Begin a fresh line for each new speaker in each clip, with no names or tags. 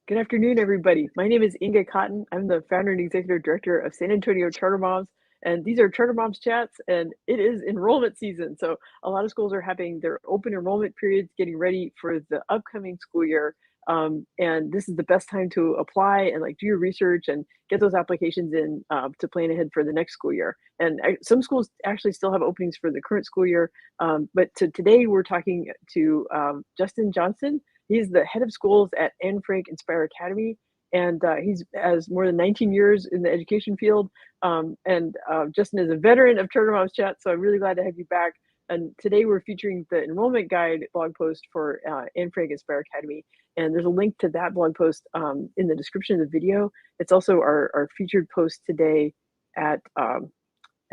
Good afternoon, everybody. My name is Inga Cotton. I'm the founder and executive director of San Antonio Charter Moms, and these are Charter Moms Chats, and it is enrollment season. So a lot of schools are having their open enrollment periods, getting ready for the upcoming school year. And this is the best time to apply and like do your research and get those applications in to plan ahead for the next school year. And some schools actually still have openings for the current school year. Today we're talking to Justin Johnston. He's the head of schools at Anne Frank Inspire Academy, and he's has more than 19 years in the education field. Justin is a veteran of Charter Moms Chat, so I'm really glad to have you back. And today we're featuring the enrollment guide blog post for Anne Frank Inspire Academy. And there's a link to that blog post in the description of the video. It's also our featured post today at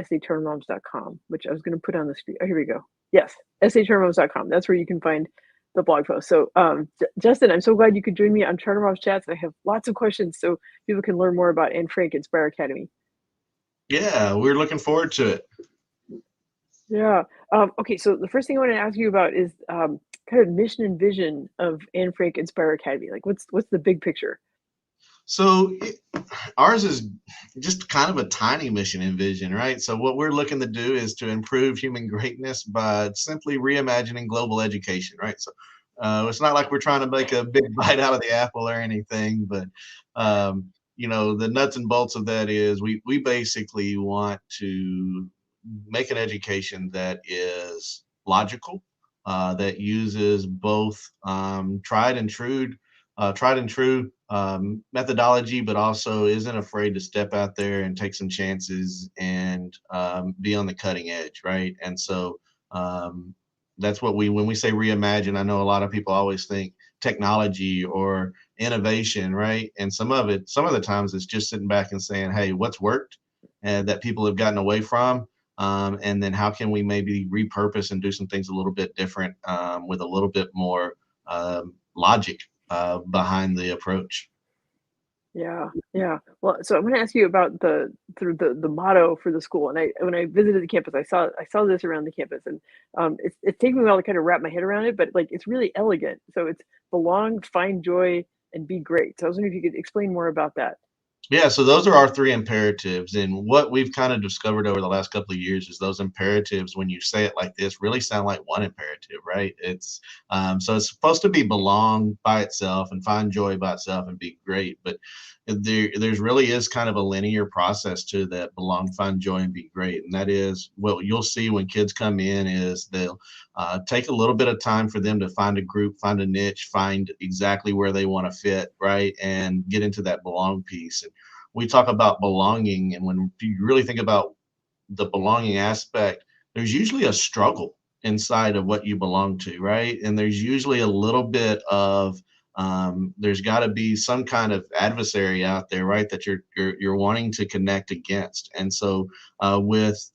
sachartermoms.com, which I was going to put on the screen. Oh, here we go. Yes, sachartermoms.com. That's where you can find the blog post. So Justin, I'm so glad you could join me on Charter Moms Chats. I have lots of questions so people can learn more about Anne Frank Inspire Academy.
Yeah, we're looking forward to it.
Yeah. Okay, so the first thing I want to ask you about is kind of mission and vision of Anne Frank Inspire Academy. Like what's the big picture?
So ours is just kind of a tiny mission and vision, right? So what we're looking to do is to improve human greatness by simply reimagining global education, right? So it's not like we're trying to make a big bite out of the apple or anything, but the nuts and bolts of that is we basically want to make an education that is logical, that uses both tried and true methodology, but also isn't afraid to step out there and take some chances and be on the cutting edge, right? And so that's what when we say reimagine, I know a lot of people always think technology or innovation, right? And some of the times it's just sitting back and saying, hey, what's worked and that people have gotten away from, and then how can we maybe repurpose and do some things a little bit different with a little bit more logic behind the approach.
Yeah. Well, so I'm going to ask you about the motto for the school. And when I visited the campus, I saw this around the campus, and it's taking me a while to kind of wrap my head around it, but like it's really elegant. So it's belong, find joy, and be great. So I was wondering if you could explain more about that.
Yeah, so those are our three imperatives. And what we've kind of discovered over the last couple of years is those imperatives, when you say it like this, really sound like one imperative, right? So it's supposed to be belong by itself and find joy by itself and be great. But there's really is kind of a linear process to that belong, find joy, and be great. And that is what you'll see when kids come in is they'll take a little bit of time for them to find a group, find a niche, find exactly where they want to fit, right? And get into that belong piece. And we talk about belonging, and when you really think about the belonging aspect, there's usually a struggle inside of what you belong to, right? And there's usually a little bit of there's got to be some kind of adversary out there, right, that you're wanting to connect against. And so with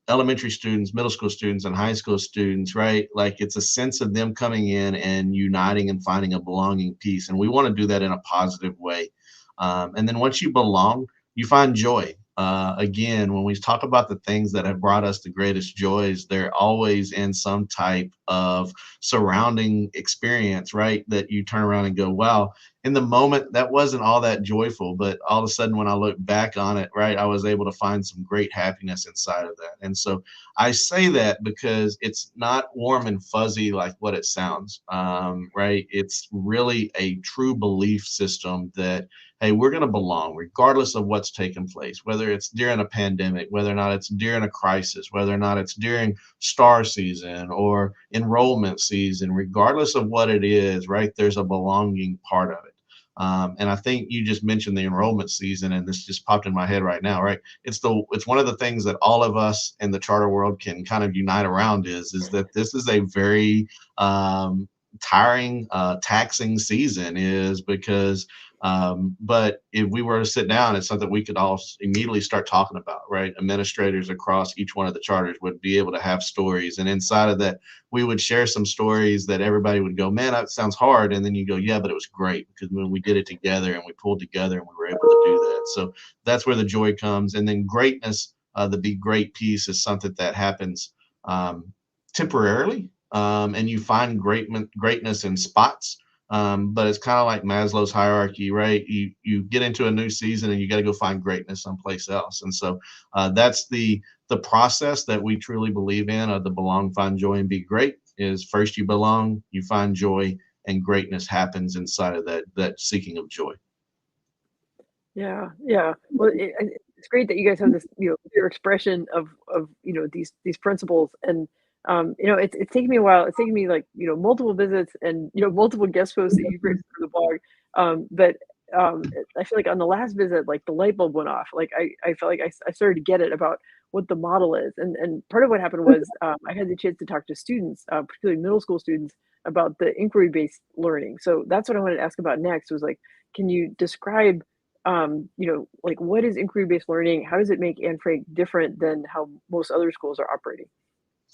elementary students, middle school students, and high school students, right, like it's a sense of them coming in and uniting and finding a belonging piece. And we want to do that in a positive way. And then once you belong, you find joy. Again, when we talk about the things that have brought us the greatest joys, they're always in some type of surrounding experience, right? That you turn around and go, wow, in the moment, that wasn't all that joyful. But all of a sudden, when I look back on it, right, I was able to find some great happiness inside of that. And so I say that because it's not warm and fuzzy like what it sounds, right? It's really a true belief system that hey, we're going to belong regardless of what's taking place, whether it's during a pandemic, whether or not it's during a crisis, whether or not it's during STAR season or enrollment season, regardless of what it is, right? There's a belonging part of it. And I think you just mentioned the enrollment season, and this just popped in my head right now, right? It's one of the things that all of us in the charter world can kind of unite around is that this is a very tiring, taxing season is because but if we were to sit down, it's something we could all immediately start talking about, right? Administrators across each one of the charters would be able to have stories. And inside of that, we would share some stories that everybody would go, man, that sounds hard. And then you go, yeah, but it was great because when we did it together and we pulled together and we were able to do that. So that's where the joy comes. And then greatness, the be great piece is something that happens temporarily. And you find greatness in spots. but it's kind of like Maslow's hierarchy, right? You get into a new season and you got to go find greatness someplace else. And so that's the process that we truly believe in of the belong, find joy, and be great. Is first you belong, you find joy, and greatness happens inside of that seeking of joy.
Yeah, yeah. Well, it's great that you guys have this, clear expression of these principles, and it's taken me a while. It's taken me like multiple visits and multiple guest posts that you've written for the blog. But I feel like on the last visit, like the light bulb went off. Like I felt like I started to get it about what the model is, and part of what happened was I had the chance to talk to students, particularly middle school students, about the inquiry-based learning. So that's what I wanted to ask about next. Was like, can you describe like what is inquiry-based learning? How does it make Anne Frank different than how most other schools are operating?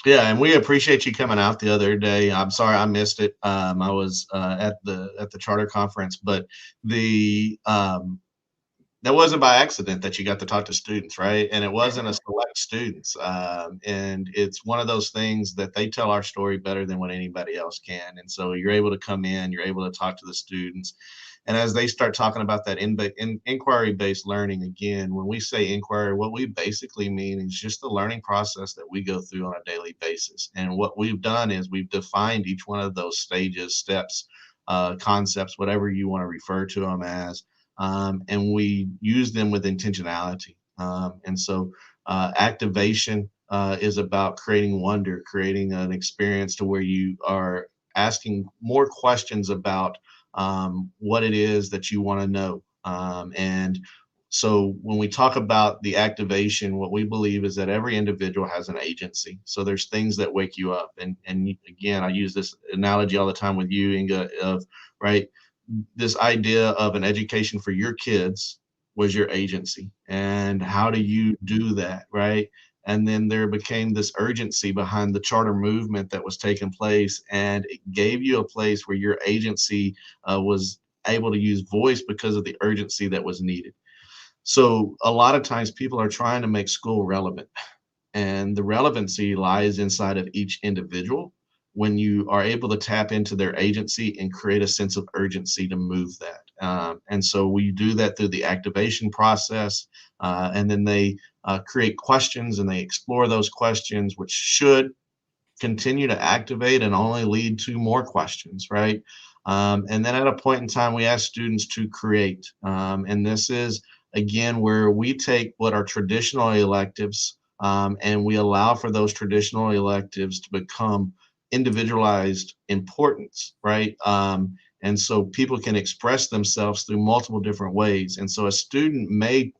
Yeah, and we appreciate you coming out the other day. I'm sorry I missed it. I was at the charter conference, but the that wasn't by accident that you got to talk to students, right? And it wasn't a select students. And it's one of those things that they tell our story better than what anybody else can. And so you're able to come in, you're able to talk to the students. And as they start talking about that inquiry-based learning, again, when we say inquiry, what we basically mean is just the learning process that we go through on a daily basis. And what we've done is we've defined each one of those stages, steps, concepts, whatever you want to refer to them as, and we use them with intentionality. And so activation is about creating wonder, creating an experience to where you are asking more questions about what it is that you want to know. And so when we talk about the activation, what we believe is that every individual has an agency. So there's things that wake you up. And again, I use this analogy all the time with you, Inga, of right, this idea of an education for your kids was your agency. And how do you do that, right? And then there became this urgency behind the charter movement that was taking place, and it gave you a place where your agency was able to use voice because of the urgency that was needed. So a lot of times people are trying to make school relevant, and the relevancy lies inside of each individual when you are able to tap into their agency and create a sense of urgency to move that. And so we do that through the activation process, and then they create questions and they explore those questions, which should continue to activate and only lead to more questions, right? And then at a point in time, we ask students to create. And this is, again, where we take what are traditional electives, and we allow for those traditional electives to become individualized importance, right? And so people can express themselves through multiple different ways. And so a student may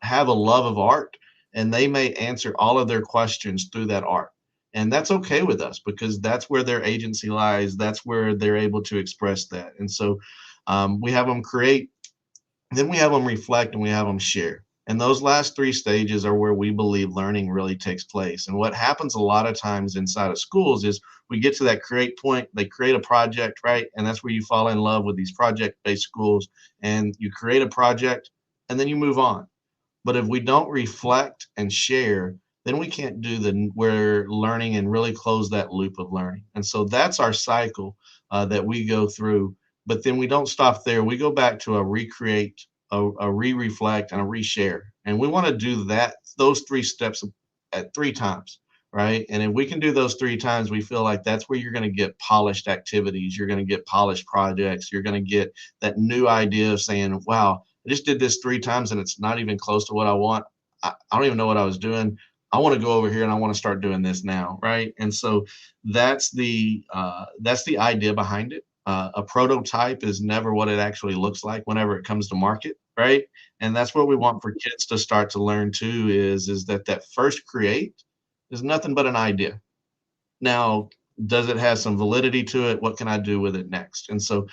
have a love of art, and they may answer all of their questions through that art. And that's okay with us because that's where their agency lies. That's where they're able to express that. And so we have them create, then we have them reflect, and we have them share. And those last three stages are where we believe learning really takes place. And what happens a lot of times inside of schools is we get to that create point, they create a project, right? And that's where you fall in love with these project-based schools, and you create a project and then you move on. But if we don't reflect and share, then we can't do the where learning and really close that loop of learning. And so that's our cycle that we go through. But then we don't stop there. We go back to a recreate, a re-reflect, and a reshare. And we want to do that, those three steps at three times, right? And if we can do those three times, we feel like that's where you're going to get polished activities. You're going to get polished projects. You're going to get that new idea of saying, wow, I just did this three times and it's not even close to what I want. I don't even know what I was doing. I want to go over here and I want to start doing this now, right? And so that's the idea behind it. A prototype is never what it actually looks like whenever it comes to market, right? And that's what we want for kids to start to learn too. Is that first create is nothing but an idea. Now, does it have some validity to it? What can I do with it next? And so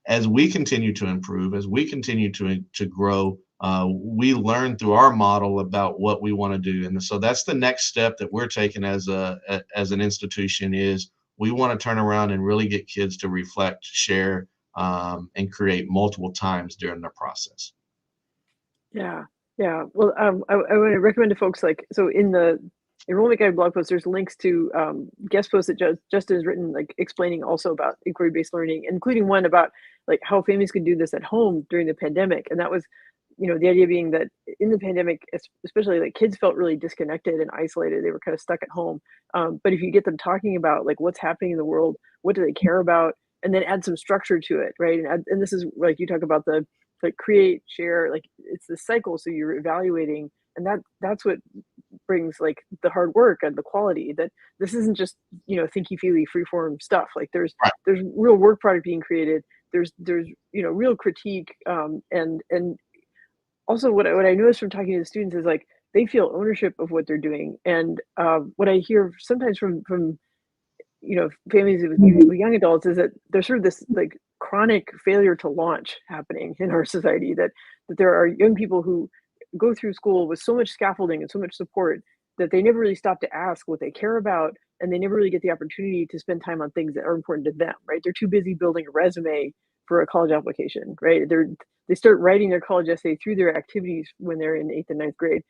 as we continue to improve, as we continue to grow, we learn through our model about what we want to do. And so that's the next step that we're taking as an institution. Is we want to turn around and really get kids to reflect, share, and create multiple times during their process.
Yeah, yeah. Well, I want to recommend to folks, like, so in the enrollment guide blog post, there's links to guest posts that Justin has written, like explaining also about inquiry-based learning, including one about like how families could do this at home during the pandemic. And that was, the idea being that in the pandemic, especially like kids felt really disconnected and isolated. They were kind of stuck at home. But if you get them talking about like what's happening in the world, what do they care about, and then add some structure to it, right? And this is like you talk about the like create, share, like it's the cycle. So you're evaluating, and that's what brings like the hard work and the quality. That this isn't just thinky feely freeform stuff. Like there's
Right.
there's real work product being created. There's real critique, and also what I noticed from talking to the students is like they feel ownership of what they're doing. And what I hear sometimes from families with young adults is that there's sort of this like chronic failure to launch happening in our society. That there are young people who go through school with so much scaffolding and so much support that they never really stop to ask what they care about, and they never really get the opportunity to spend time on things that are important to them, right? They're too busy building a resume for a college application, right? They start writing their college essay through their activities when they're in 8th and 9th grade.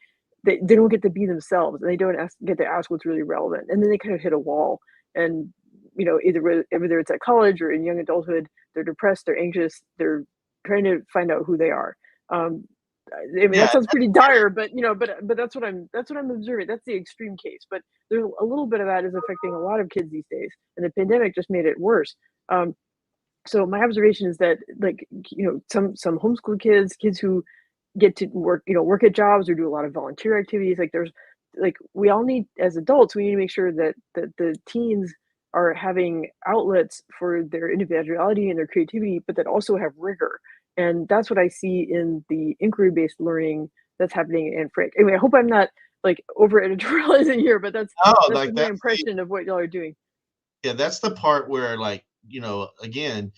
They don't get to be themselves, and they don't get to ask what's really relevant, and then they kind of hit a wall. And either it's at college or in young adulthood, they're depressed, they're anxious, they're trying to find out who they are. I mean,
Yeah.
that sounds pretty dire, but but that's what I'm observing. That's the extreme case, but there's a little bit of that is affecting a lot of kids these days, and the pandemic just made it worse. So my observation is that like some homeschool kids who get to work at jobs or do a lot of volunteer activities, like there's like we all need, as adults, we need to make sure that the teens are having outlets for their individuality and their creativity, but that also have rigor. And that's what I see in the inquiry-based learning that's happening in Frank. Anyway, I hope I'm not like over editorializing here, but that's
No,
that's
like
my impression of what y'all are doing.
yeah, that's the part where like, again,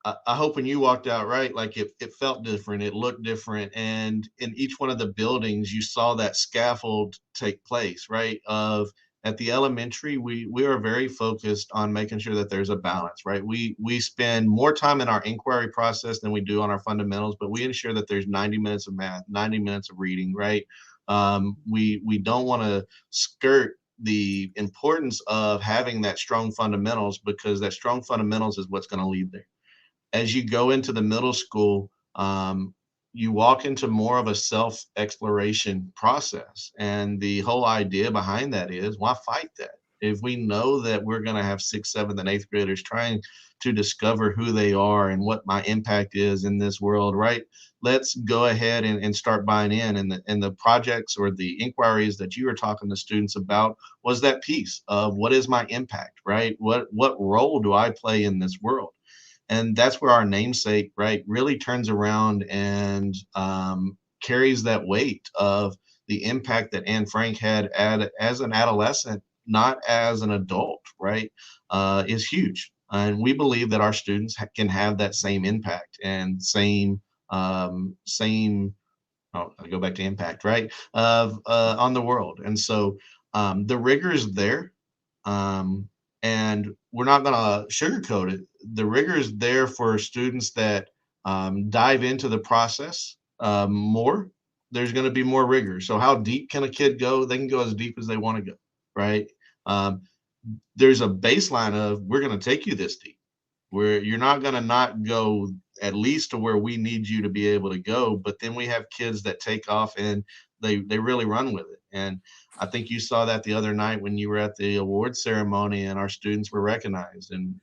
I hope when you walked out, right, like it felt different, it looked different, and in each one of the buildings, you saw that scaffold take place, right? Of at the elementary, we are very focused on making sure that there's a balance, right? We spend more time in our inquiry process than we do on our fundamentals, but we ensure that there's 90 minutes of math, 90 minutes of reading, right? We don't want to skirt the importance of having that strong fundamentals, because that strong fundamentals is what's going to lead there. As you go into the middle school, you walk into more of a self exploration process. And the whole idea behind that is, why fight that? If we know that we're going to have 6th, 7th, and 8th graders trying to discover who they are and what my impact is in this world, right? Let's go ahead and start buying in. And the projects or the inquiries that you were talking to students about was that piece of what is my impact, right? What role do I play in this world? And that's where our namesake, right, really turns around and carries that weight of the impact that Anne Frank had as an adolescent, not as an adult, right, is huge. And we believe that our students can have that same impact and same. Oh, I go back to impact, right, of on the world. And so the rigor is there. Um, and we're not going to sugarcoat it. The rigor is there for students that dive into the process more. There's going to be more rigor. So how deep can a kid go? They can go as deep as they want to go, right? Um, there's a baseline of, we're going to take you this deep, where you're not going to not go at least to where we need you to be able to go. But then we have kids that take off and they really run with it. And I think you saw that the other night when you were at the award ceremony and our students were recognized. And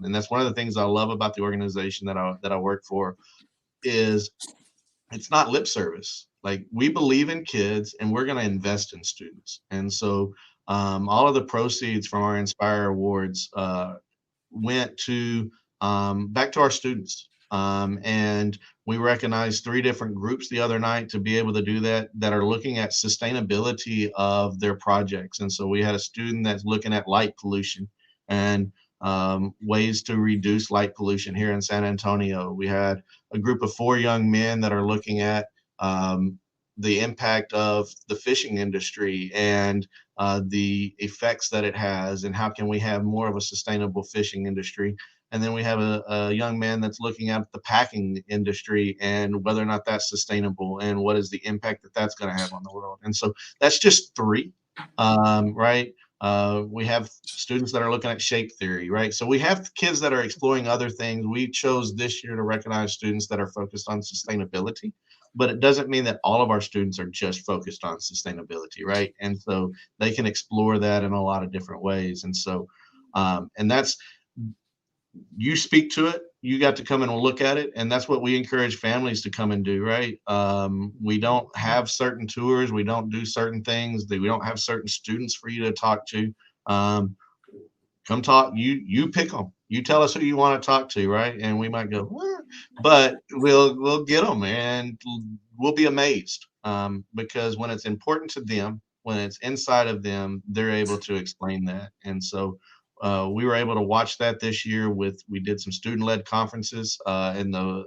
that's one of the things I love about the organization that I work for, is it's not lip service. Like, we believe in kids and we're going to invest in students. And so all of the proceeds from our Inspire Awards went to back to our students. And we recognized 3 different groups the other night to be able to do that are looking at sustainability of their projects. And so we had a student that's looking at light pollution and ways to reduce light pollution here in San Antonio. We had a group of 4 young men that are looking at the impact of the fishing industry and the effects that it has, and how can we have more of a sustainable fishing industry. And then we have a young man that's looking at the packing industry and whether or not that's sustainable and what is the impact that that's going to have on the world. And so that's just 3. right? We have students that are looking at shape theory, right? So we have kids that are exploring other things. We chose this year to recognize students that are focused on sustainability, but it doesn't mean that all of our students are just focused on sustainability, right? And so they can explore that in a lot of different ways. And so, and that's, you speak to it, you got to come and look at it, and that's what we encourage families to come and do, right? We don't have certain tours, we don't do certain things, we don't have certain students for you to talk to. um, Come talk, you pick them, you tell us who you want to talk to, right? And we might go, "What?" But we'll get them, and we'll be amazed, because when it's important to them, when it's inside of them, they're able to explain that. And so we were able to watch that this year. We did some student-led conferences in the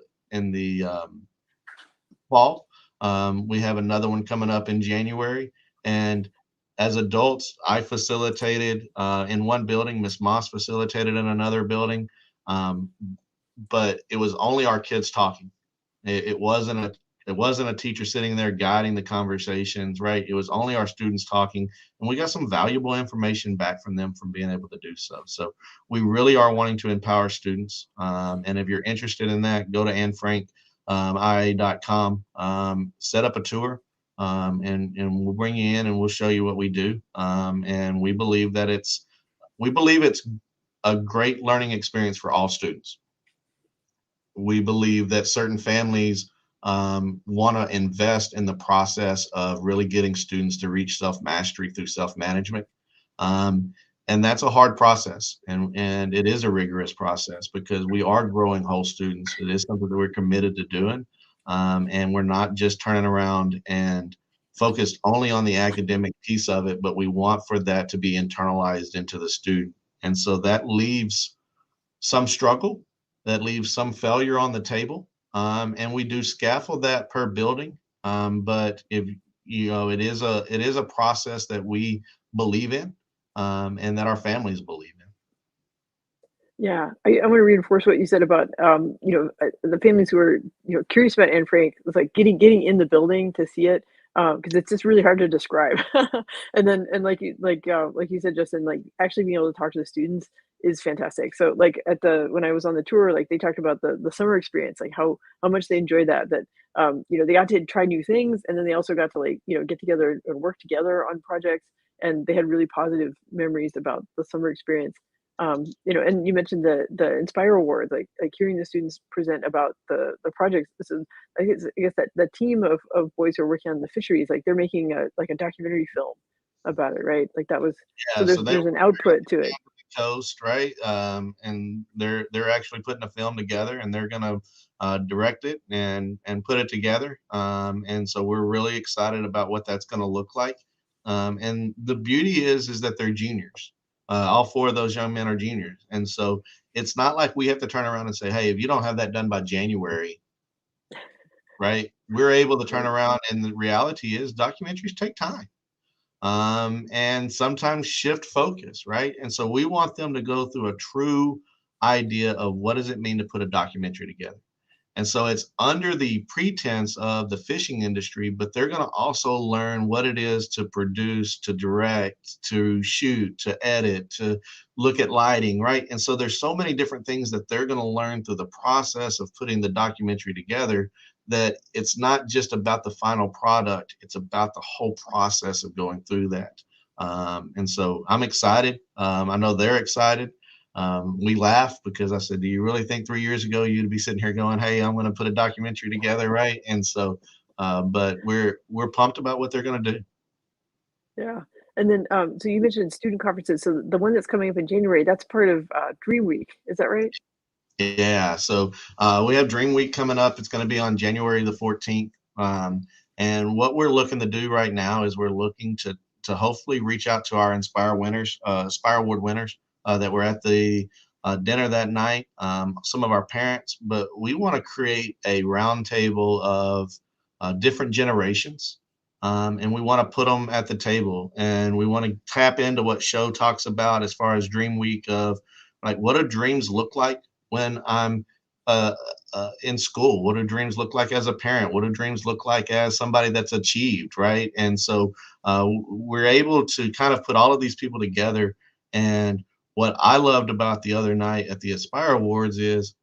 fall. We have another one coming up in January. And as adults, I facilitated in one building. Miss Moss facilitated in another building. Um, but it was only our kids talking. It wasn't a teacher sitting there guiding the conversations, right? It was only our students talking, and we got some valuable information back from them from being able to do so. So we really are wanting to empower students. And if you're interested in that, go to annfrankia.com, set up a tour, and we'll bring you in and we'll show you what we do. And we believe it's a great learning experience for all students. We believe that certain families want to invest in the process of really getting students to reach self-mastery through self-management. Um, and that's a hard process, and it is a rigorous process because we are growing whole students. It is something that we're committed to doing. And we're not just turning around and focused only on the academic piece of it, but we want for that to be internalized into the student. And so that leaves some struggle, that leaves some failure on the table. And we do scaffold that per building. But if it is a process that we believe in, and that our families believe in.
Yeah, I want to reinforce what you said about the families who are curious about Anne Frank. It's like getting in the building to see it, because it's just really hard to describe. And like you said, Justin, like actually being able to talk to the students is fantastic. So like when I was on the tour, like they talked about the summer experience, like how much they enjoyed that they got to try new things, and then they also got to like get together and work together on projects, and they had really positive memories about the summer experience. And you mentioned the Inspire Award, like hearing the students present about the projects. This is, I guess that the team of boys who are working on the fisheries, like they're making a documentary film about it, right? Like that was, so
Yeah, so they
there's an output to it.
Coast, right? And they're actually putting a film together, and they're gonna direct it and put it together. And so we're really excited about what that's gonna look like. And the beauty is that they're juniors. All four of those young men are juniors, and so it's not like we have to turn around and say, "Hey, if you don't have that done by January," right? We're able to turn
Right.
around, and the reality is documentaries take time, and sometimes shift focus, right? And so we want them to go through a true idea of what does it mean to put a documentary together. And so it's under the pretense of the fishing industry, but they're going to also learn what it is to produce, to direct, to shoot, to edit, to look at lighting, right? And so there's so many different things that they're going to learn through the process of putting the documentary together, that it's not just about the final product, it's about the whole process of going through that. And so I'm excited. I know they're excited. We laugh because I said, "Do you really think 3 years ago you'd be sitting here going, 'Hey, I'm going to put a documentary together,' right?" And so, but we're pumped about what they're going to do.
Yeah. And then so you mentioned student conferences. So the one that's coming up in January, that's part of Dream Week. Is that right?
Yeah, so we have Dream Week coming up. It's going to be on January the 14th. And what we're looking to do right now is we're looking to hopefully reach out to our Inspire winners, Inspire Award winners that were at the dinner that night, some of our parents, but we want to create a roundtable of different generations. And we want to put them at the table, and we want to tap into what show talks about as far as Dream Week of like what do dreams look like when I'm in school? What do dreams look like as a parent? What do dreams look like as somebody that's achieved, right? And so we're able to kind of put all of these people together. And what I loved about the other night at the Aspire Awards is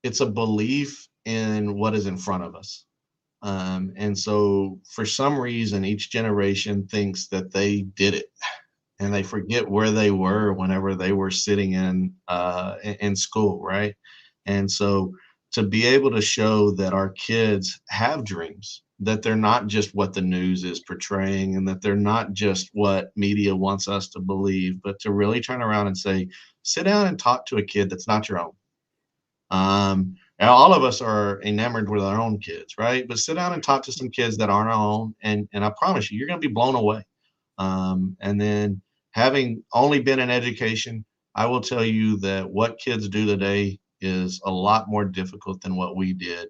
it's a belief in what is in front of us. And so for some reason, each generation thinks that they did it, and they forget where they were whenever they were sitting in school, right? And so to be able to show that our kids have dreams, that they're not just what the news is portraying, and that they're not just what media wants us to believe, but to really turn around and say, sit down and talk to a kid that's not your own. Now all of us are enamored with our own kids, right? But sit down and talk to some kids that aren't our own, and I promise you, you're going to be blown away. And then, having only been in education, I will tell you that what kids do today is a lot more difficult than what we did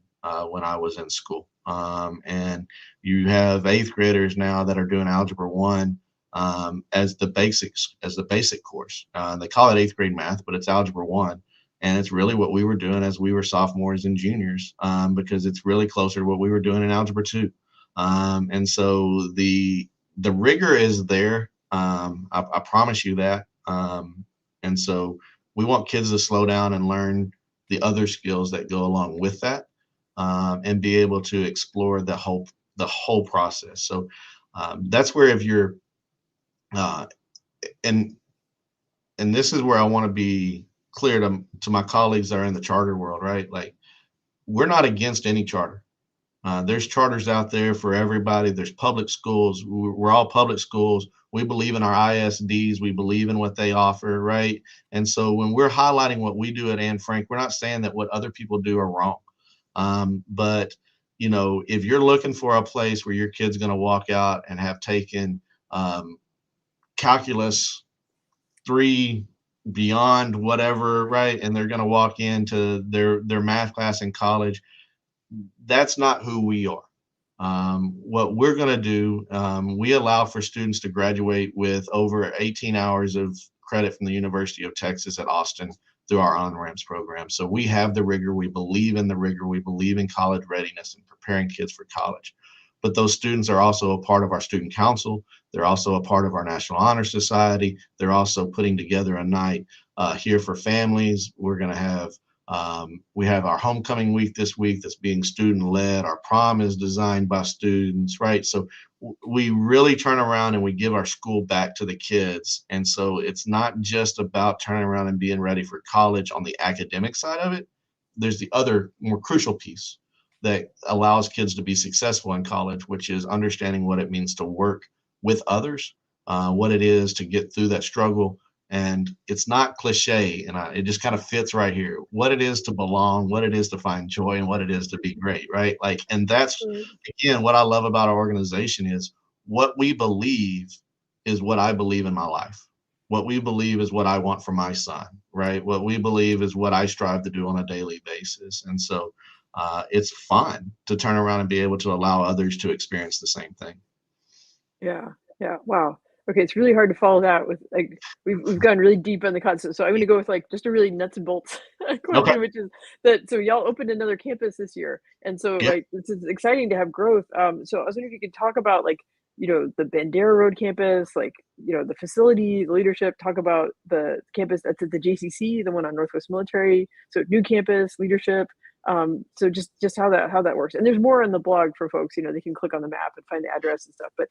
when I was in school. And you have eighth graders now that are doing Algebra 1 as the basic course. They call it eighth grade math, but it's Algebra 1. And it's really what we were doing as we were sophomores and juniors, because it's really closer to what we were doing in Algebra 2. And so the rigor is there. I promise you that. And so we want kids to slow down and learn the other skills that go along with that, and be able to explore the whole process. So that's where, if you're and this is where I want to be clear to my colleagues that are in the charter world, right? Like, we're not against any charter. There's charters out there for everybody. There's public schools. We're all public schools. We believe in our ISDs. We believe in what they offer, right? And so when we're highlighting what we do at Anne Frank, we're not saying that what other people do are wrong. But, if you're looking for a place where your kid's going to walk out and have taken calculus 3 beyond whatever, right, and they're going to walk into their math class in college, that's not who we are. What we're going to do, we allow for students to graduate with over 18 hours of credit from the University of Texas at Austin through our on-ramps program. So we have the rigor. We believe in the rigor. We believe in college readiness and preparing kids for college. But those students are also a part of our student council. They're also a part of our National Honor Society. They're also putting together a night here for families. We're going to have we have our homecoming week this week that's being student led. Our prom is designed by students, right? So we really turn around and we give our school back to the kids. And so it's not just about turning around and being ready for college on the academic side of it. There's the other more crucial piece that allows kids to be successful in college, which is understanding what it means to work with others, what it is to get through that struggle. And it's not cliche, and it just kind of fits right here. What it is to belong, what it is to find joy, and what it is to be great, right? Like, and that's, again, what I love about our organization is what we believe is what I believe in my life. What we believe is what I want for my son, right? What we believe is what I strive to do on a daily basis. And so it's fun to turn around and be able to allow others to experience the same thing.
Yeah. Wow. Okay, it's really hard to follow that with, like, we've gone really deep on the concept. So I'm going to go with, like, just a really nuts and bolts question, which is that, so y'all opened another campus this year, and so like it's exciting to have growth. So I was wondering if you could talk about, like, the Bandera Rd campus, like, the facility, the leadership. Talk about the campus that's at the JCC, the one on Northwest Military. So new campus leadership. So just how that works. And there's more on the blog for folks. They can click on the map and find the address and stuff. But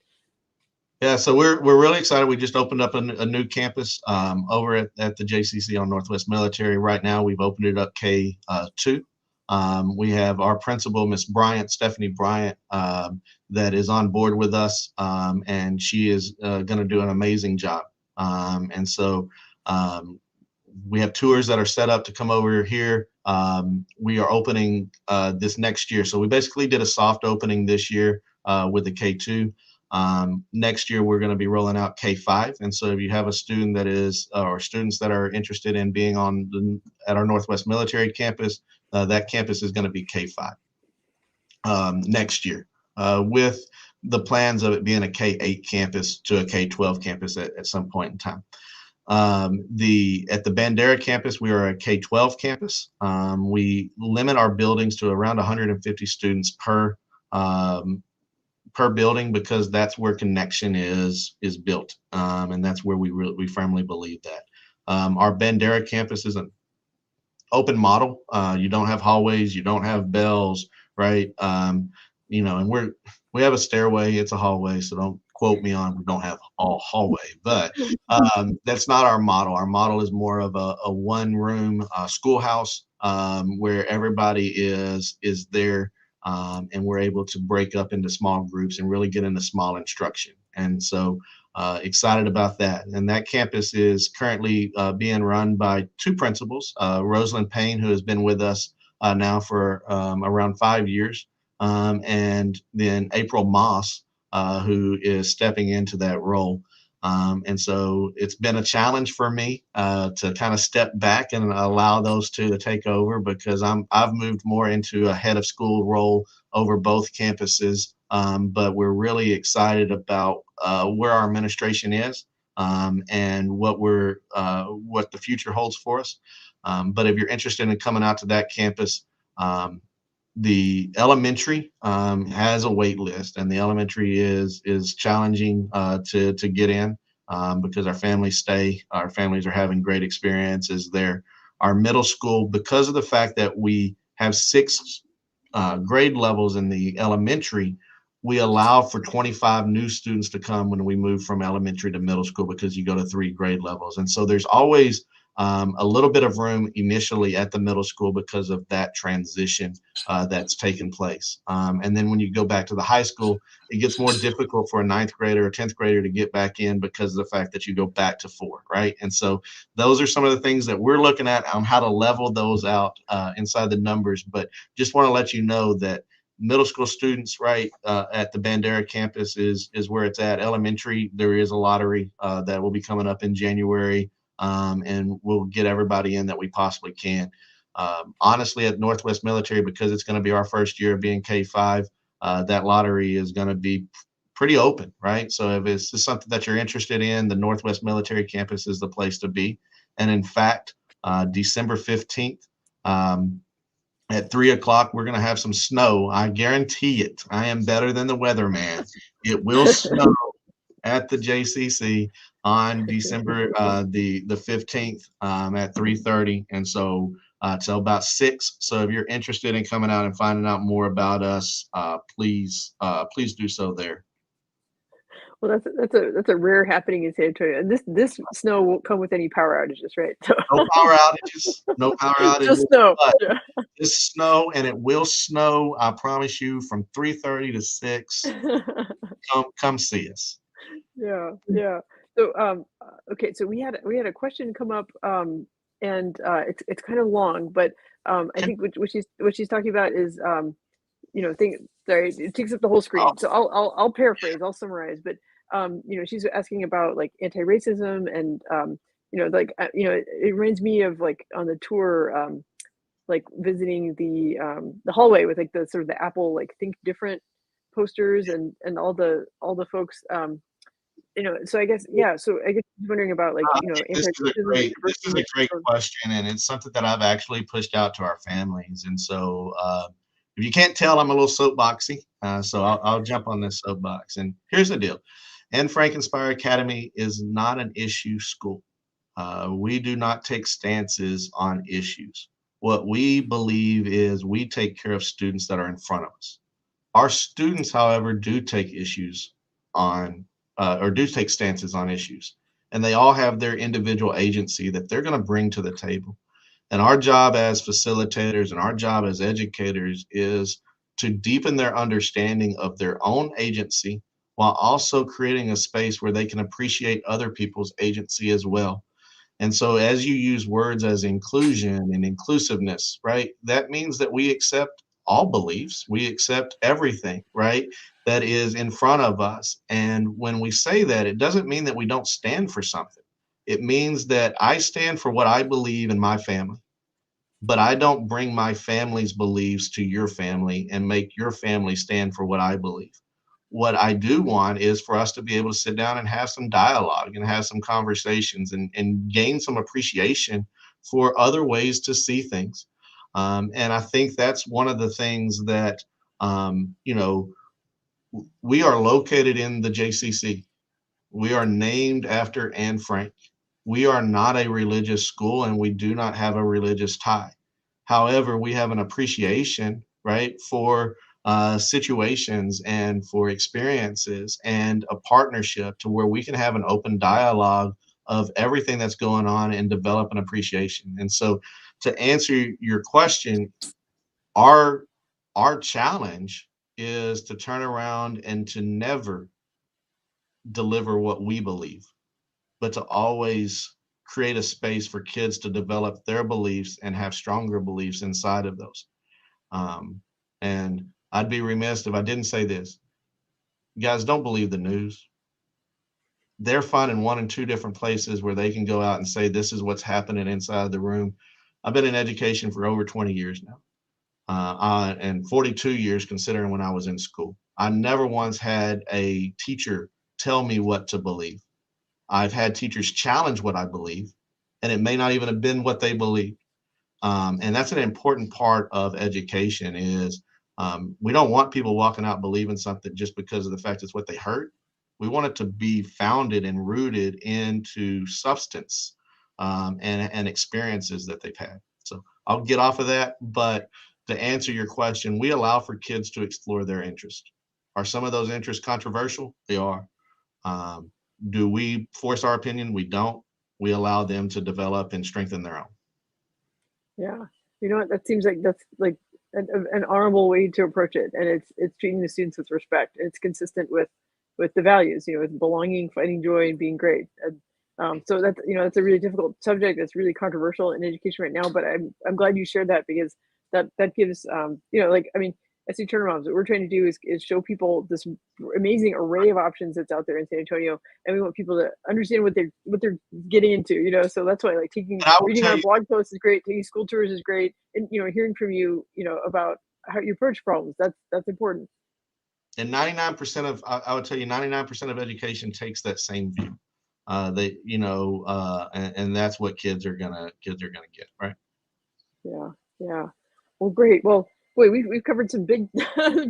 yeah, so we're really excited. We just opened up a new campus over at the JCC on Northwest Military. Right now, we've opened it up K2. We have our principal, Miss Stephanie Bryant, that is on board with us, and she is going to do an amazing job. And so we have tours that are set up to come over here. We are opening this next year. So we basically did a soft opening this year with the K2. Next year, we're going to be rolling out K5. And so if you have a student that is, or students that are interested in being at our Northwest Military campus, that campus is going to be K5 next year, with the plans of it being a K8 campus to a K12 campus at some point in time. At the Bandera campus, we are a K-12 campus. We limit our buildings to around 150 students per building, because that's where connection is built, and that's where we firmly believe that. Our Bandera campus is an open model. You don't have hallways, you don't have bells, right? You know, and we have a stairway, it's a hallway, so don't quote me on we don't have all hallway, but that's not our model. Our model is more of a one room schoolhouse, where everybody is there, and we're able to break up into small groups and really get into small instruction. And so excited about that. And that campus is currently being run by two principals, Rosalind Payne, who has been with us now for around 5 years, and then April Moss, who is stepping into that role. And so it's been a challenge for me to kind of step back and allow those two to take over, because I've moved more into a head of school role over both campuses. But we're really excited about where our administration is, and what the future holds for us. But if you're interested in coming out to that campus, the elementary has a wait list, and the elementary is challenging to get in, because our families are having great experiences there. Our middle school, because of the fact that we have 6 grade levels in the elementary, we allow for 25 new students to come when we move from elementary to middle school, because you go to 3 grade levels. And so there's always a little bit of room initially at the middle school because of that transition that's taken place. And then when you go back to the high school, it gets more difficult for a 9th grader or 10th grader to get back in because of the fact that you go back to 4, right? And so those are some of the things that we're looking at on how to level those out inside the numbers. But just want to let you know that middle school students, right, at the Bandera campus is where it's at. Elementary, there is a lottery that will be coming up in January. And we'll get everybody in that we possibly can. Honestly, at Northwest Military, because it's going to be our first year of being K-5, that lottery is going to be pretty open, right? So if it's just something that you're interested in, the Northwest Military campus is the place to be. And in fact, December 15th, at 3 o'clock, we're going to have some snow. I guarantee it. I am better than the weatherman. It will snow at the JCC on December the 15th at 3:30, and so till about 6. So if you're interested in coming out and finding out more about us, please do so there.
Well, that's a rare happening in San Antonio, and this snow won't come with any power outages, right? So
No power outages. No power outages.
just snow.
But
Yeah.
just snow, and it will snow. I promise you, from 3:30 to 6. Come see us.
Yeah, yeah. So, okay, so we had a question come up, and it's kind of long, but I think what she's talking about is sorry, it takes up the whole screen. So I'll paraphrase, I'll summarize, but she's asking about like anti-racism and it reminds me of like on the tour, like visiting the hallway with like the sort of the Apple like Think Different posters and all the folks. So I guess, yeah, so I guess wondering about like,
This is a great
anti-racism.
question, and it's something that I've actually pushed out to our families. And so if you can't tell, I'm a little soapboxy, so I'll jump on this soapbox. And here's the deal. Anne Frank Inspire Academy is not an issue school. We do not take stances on issues. What we believe is we take care of students that are in front of us. Our students, however, do take issues on or do take stances on issues, and they all have their individual agency that they're going to bring to the table. And our job as facilitators and our job as educators is to deepen their understanding of their own agency while also creating a space where they can appreciate other people's agency as well. And so as you use words as inclusion and inclusiveness, right, that means that we accept all beliefs, we accept everything, right, that is in front of us. And when we say that, it doesn't mean that we don't stand for something. It means that I stand for what I believe in my family, but I don't bring my family's beliefs to your family and make your family stand for what I believe. what I do want is for us to be able to sit down and have some dialogue and have some conversations and gain some appreciation for other ways to see things. And I think that's one of the things that, you know, we are located in the JCC. We are named after Anne Frank. We are not a religious school and we do not have a religious tie. However, we have an appreciation, right, for situations and for experiences and a partnership to where we can have an open dialogue of everything that's going on and develop an appreciation. And so to answer your question, our challenge is to turn around and to never deliver what we believe, but to always create a space for kids to develop their beliefs and have stronger beliefs inside of those. And I'd be remiss if I didn't say this. You guys, don't believe the news. They're finding one and two different places where they can go out and say, this is what's happening inside the room. I've been in education for over 20 years now, and 42 years considering when I was in school. I never once had a teacher tell me what to believe. I've had teachers challenge what I believe, and it may not even have been what they believe. And that's an important part of education is we don't want people walking out believing something just because of the fact it's what they heard. We want it to be founded and rooted into substance and experiences that they've had. So I'll get off of that. But to answer your question, we allow for kids to explore their interests. Are some of those interests controversial? They are. Do we force our opinion? We don't. We allow them to develop and strengthen their own.
Yeah, you know what? That seems like that's like an honorable way to approach it, and it's treating the students with respect. And it's consistent with the values, you know, with belonging, finding joy, and being great. And so that's, you know, it's a really difficult subject. That's really controversial in education right now. But I'm glad you shared that because that gives you know, like, I mean, SC Turner Moms, what we're trying to do is show people this amazing array of options that's out there in San Antonio, and we want people to understand what they're getting into, you know. So that's why, like, reading our blog posts is great, taking school tours is great, and, you know, hearing from you, you know, about how you approach problems, that's important.
And 99% of, I would tell you, 99% of education takes that same view. They, you know, and that's what kids are gonna get, right?
Yeah, yeah. Well, great. Well, boy, we've covered some big,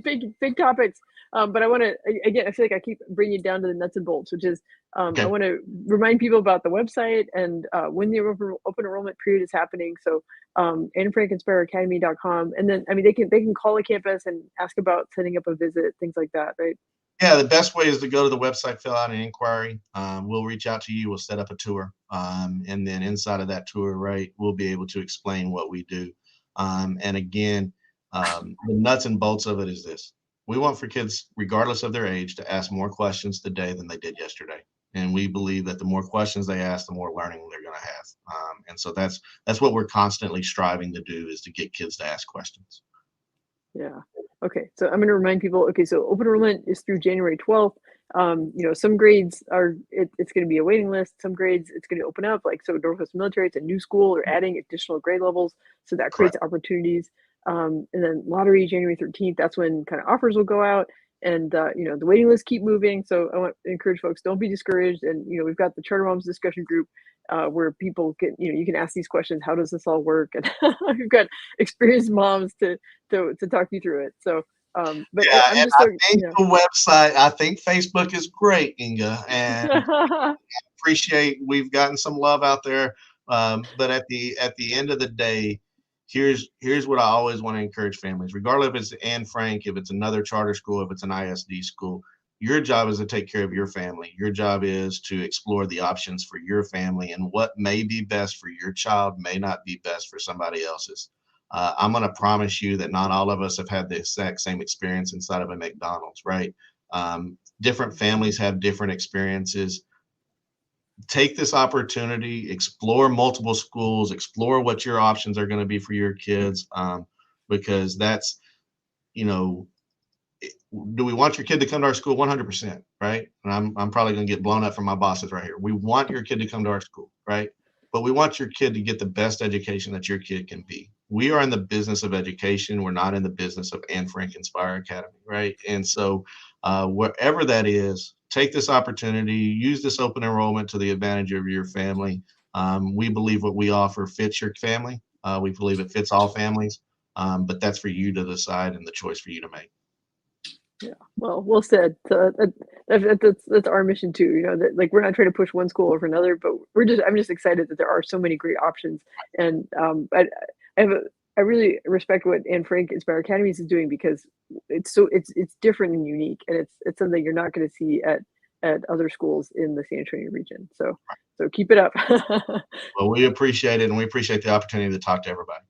big topics. But I want to, again, I feel like I keep bringing it down to the nuts and bolts, which is I
Okay.
want to remind people about the website and when the open enrollment period is happening. So AnneFrankInspireAcademy.com, and then, I mean, they can call a campus and ask about setting up a visit, things like that, right?
Yeah, the best way is to go to the website, fill out an inquiry. We'll reach out to you. We'll set up a tour, and then inside of that tour, right, we'll be able to explain what we do. And again, the nuts and bolts of it is this: we want for kids, regardless of their age, to ask more questions today than they did yesterday. And we believe that the more questions they ask, the more learning they're going to have. And so that's what we're constantly striving to do, is to get kids to ask questions.
Yeah. Okay. So I'm going to remind people. Okay. So open enrollment is through January 12th. You know, some grades it's going to be a waiting list. Some grades it's going to open up. Like, so Northwest Military, it's a new school. They're adding additional grade levels, so that creates opportunities. And then lottery, January 13th. That's when kind of offers will go out. And you know, the waiting lists keep moving. So I want to encourage folks, don't be discouraged. And, you know, we've got the Charter Moms discussion group where people can, you know, you can ask these questions. How does this all work? And we've got experienced moms to talk you through it. So but
Yeah,
I'm
and
just
I
so,
think
yeah.
the website, I think Facebook is great, Inga, and appreciate we've gotten some love out there. But at the end of the day, here's what I always want to encourage families, regardless if it's Anne Frank, if it's another charter school, if it's an ISD school. Your job is to take care of your family. Your job is to explore the options for your family, and what may be best for your child may not be best for somebody else's. I'm going to promise you that not all of us have had the exact same experience inside of a McDonald's, right? Different families have different experiences. Take this opportunity, explore multiple schools, explore what your options are going to be for your kids, because that's, you know, do we want your kid to come to our school? 100%, right? And I'm probably going to get blown up from my bosses right here. We want your kid to come to our school, right? But we want your kid to get the best education that your kid can be. We are in the business of education. We're not in the business of Anne Frank Inspire Academy, right? And so wherever that is, take this opportunity, use this open enrollment to the advantage of your family. We believe what we offer fits your family. We believe it fits all families, but that's for you to decide and the choice for you to make.
Yeah, well said. That's our mission too. You know, that like we're not trying to push one school over another, but I'm just excited that there are so many great options. And I really respect what Anne Frank Inspire Academies is doing, because it's different and unique, and it's something you're not going to see at other schools in the San Antonio region. So keep it up.
Well, we appreciate it, and we appreciate the opportunity to talk to everybody.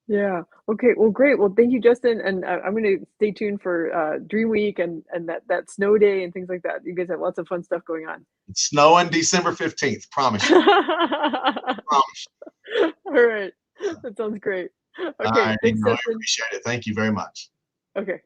Yeah. Okay. Well, great. Well, thank you, Justin. And I'm going to stay tuned for Dream Week and that snow day and things like that. You guys have lots of fun stuff going on.
It's snowing December 15th. Promise you. Promise.
All right. That sounds great. Okay.
All right,
Thanks,
I
Justin.
appreciate it. Thank you very much.
Okay.